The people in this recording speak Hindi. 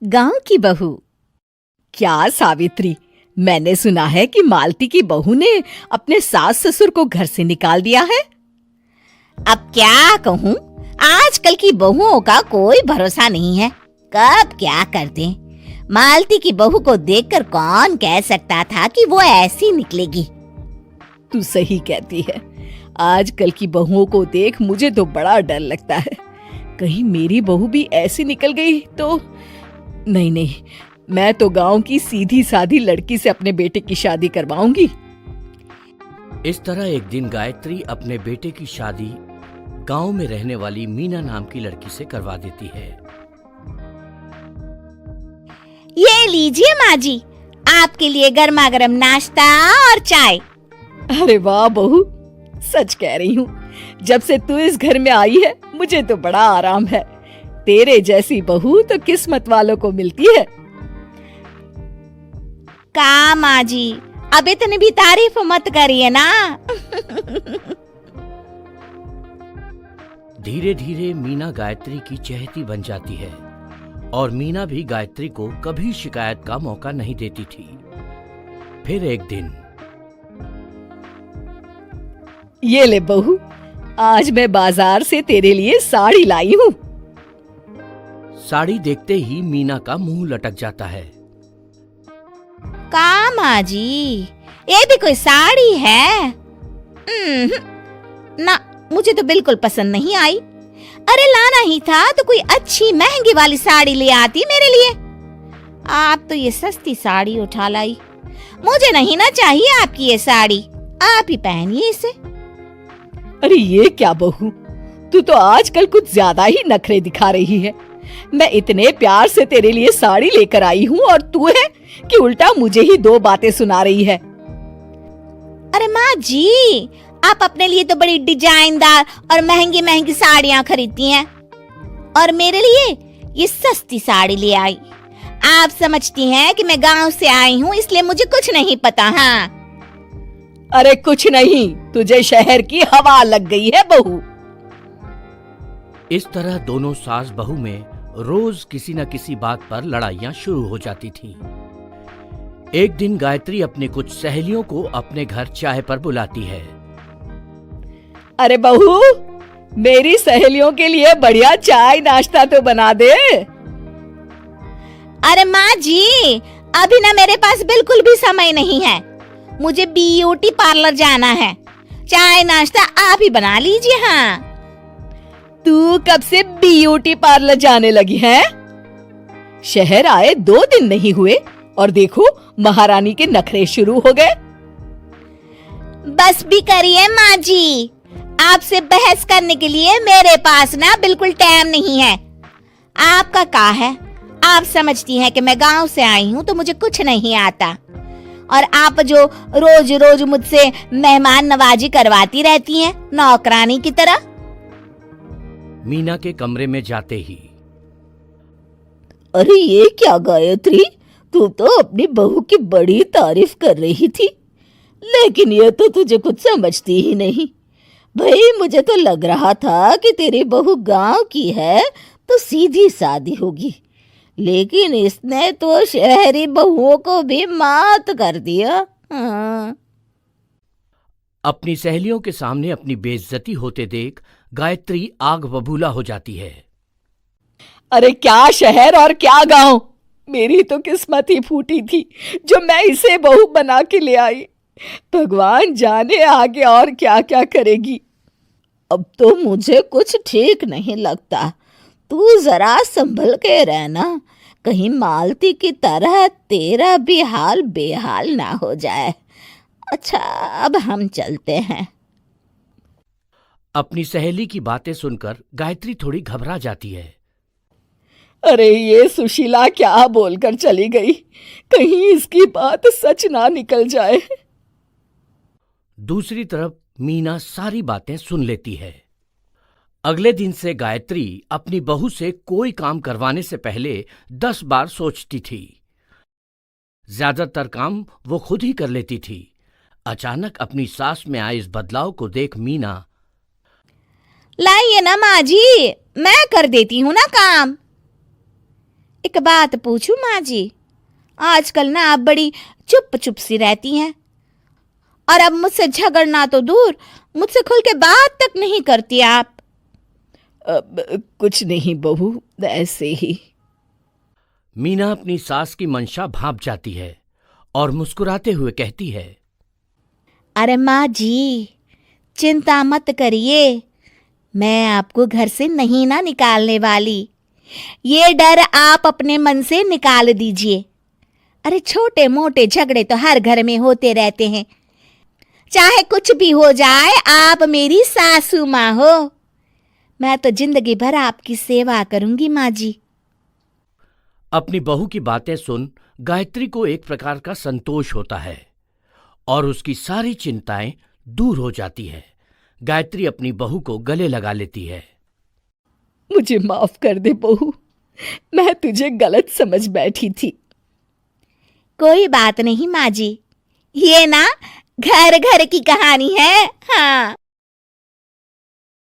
गांव की बहू। क्या सावित्री, मैंने सुना है कि मालती की बहू ने अपने सास ससुर को घर से निकाल दिया है। अब क्या कहूँ, आजकल की बहुओं का कोई भरोसा नहीं है, कब क्या कर दें। मालती की बहू को देखकर कौन कह सकता था कि वो ऐसी निकलेगी। तू सही कहती है, आजकल की बहुओं को देख मुझे तो बड़ा डर लगता है। कहीं मेरी बहू भी ऐसी निकल गई तो। नहीं, मैं तो गांव की सीधी सादी लड़की से अपने बेटे की शादी करवाऊंगी। इस तरह एक दिन गायत्री अपने बेटे की शादी गांव में रहने वाली मीना नाम की लड़की से करवा देती है। ये लीजिए माँ जी, आपके लिए गर्मा गर्म नाश्ता और चाय। अरे वाह बहू, सच कह रही हूँ, जब से तू इस घर में आई है मुझे तो बड़ा आराम है। तेरे जैसी बहू तो किस्मत वालों को मिलती है। का माँ जी, अब इतनी भी तारीफ मत करिए ना। धीरे धीरे मीना गायत्री की चहेती बन जाती है और मीना भी गायत्री को कभी शिकायत का मौका नहीं देती थी। फिर एक दिन, ये ले बहू, आज मैं बाजार से तेरे लिए साड़ी लाई हूँ। साड़ी देखते ही मीना का मुंह लटक जाता है। का माँ जी, ये भी कोई साड़ी है? ना, मुझे तो बिल्कुल पसंद नहीं आई। अरे लाना ही था तो कोई अच्छी महंगी वाली साड़ी ले आती मेरे लिए। आप तो ये सस्ती साड़ी उठा लाई। मुझे नहीं ना चाहिए आपकी ये साड़ी, आप ही पहनिए इसे। अरे ये क्या बहू, तू तो आजकल कुछ ज्यादा ही नखरे दिखा रही है। मैं इतने प्यार से तेरे लिए साड़ी लेकर आई हूँ और तू है कि उल्टा मुझे ही दो बातें सुना रही है। अरे माँ जी, आप अपने लिए तो बड़ी डिजाइनदार और महंगी महंगी साड़ियाँ खरीदती हैं और मेरे लिए ये सस्ती साड़ी ले आई। आप समझती हैं कि मैं गांव से आई हूँ इसलिए मुझे कुछ नहीं पता। हाँ, अरे कुछ नहीं, तुझे शहर की हवा लग गई है बहू। इस तरह दोनों सास बहू में रोज किसी न किसी बात पर लड़ाइयां शुरू हो जाती थीं। एक दिन गायत्री अपने कुछ सहेलियों को अपने घर चाय पर बुलाती है। अरे बहू, मेरी सहेलियों के लिए बढ़िया चाय नाश्ता तो बना दे। अरे माँ जी, अभी ना मेरे पास बिल्कुल भी समय नहीं है, मुझे ब्यूटी पार्लर जाना है। चाय नाश्ता आप ही बना लीजिए। हाँ, तू कब से ब्यूटी पार्लर जाने लगी है? शहर आए 2 दिन नहीं हुए और देखो महारानी के नखरे शुरू हो गए। बस भी करिए माँ जी, आपसे बहस करने के लिए मेरे पास ना बिल्कुल टाइम नहीं है। आपका क्या है, आप समझती हैं कि मैं गांव से आई हूँ तो मुझे कुछ नहीं आता और आप जो रोज रोज मुझसे मेहमान नवाजी करवाती रहती हैं नौकरानी की तरह। मीना के कमरे में जाते ही, अरे ये क्या गायत्री, तू तो अपनी बहू की बड़ी तारीफ कर रही थी, लेकिन ये तो तुझे कुछ समझती ही नहीं। भाई मुझे तो लग रहा था कि तेरी बहू गांव की है तो सीधी सादी होगी, लेकिन इसने तो शहरी बहुओं को भी मात कर दिया। हाँ। अपनी सहेलियों के सामने अपनी बेइज्जती होते देख गायत्री आग बबूला हो जाती है। अरे क्या शहर और क्या गांव, मेरी तो किस्मत ही फूटी थी जो मैं इसे बहू बना के ले आई। भगवान जाने आगे और क्या क्या करेगी। अब तो मुझे कुछ ठीक नहीं लगता। तू जरा संभल के रहना, कहीं मालती की तरह तेरा भी हाल बेहाल ना हो जाए। अच्छा, अब हम चलते हैं। अपनी सहेली की बातें सुनकर गायत्री थोड़ी घबरा जाती है। अरे ये सुशीला क्या बोलकर चली गई, कहीं इसकी बात सच ना निकल जाए। दूसरी तरफ मीना सारी बातें सुन लेती है। अगले दिन से गायत्री अपनी बहू से कोई काम करवाने से पहले 10 बार सोचती थी। ज्यादातर काम वो खुद ही कर लेती थी। अचानक अपनी सास में आए इस बदलाव को देख मीना, लाइए ना माँ जी, मैं कर देती हूँ ना काम। एक बात पूछूं माँ जी, आजकल ना आप बड़ी चुप चुप सी रहती हैं और अब मुझसे झगड़ना तो दूर, मुझसे खुल के बात तक नहीं करती आप। कुछ नहीं बहू, ऐसे ही। मीना अपनी सास की मंशा भांप जाती है और मुस्कुराते हुए कहती है, अरे माँ जी, चिंता मत करिए, मैं आपको घर से नहीं ना निकालने वाली। ये डर आप अपने मन से निकाल दीजिए। अरे छोटे मोटे झगड़े तो हर घर में होते रहते हैं, चाहे कुछ भी हो जाए, आप मेरी सासू माँ हो। मैं तो जिंदगी भर आपकी सेवा करूंगी माँ जी। अपनी बहू की बातें सुन गायत्री को एक प्रकार का संतोष होता है और उसकी सारी चिंताएं दूर हो जाती है। गायत्री अपनी बहू को गले लगा लेती है। मुझे माफ कर दे बहू, मैं तुझे गलत समझ बैठी थी। कोई बात नहीं माँ जी, ये ना घर घर की कहानी है। हाँ।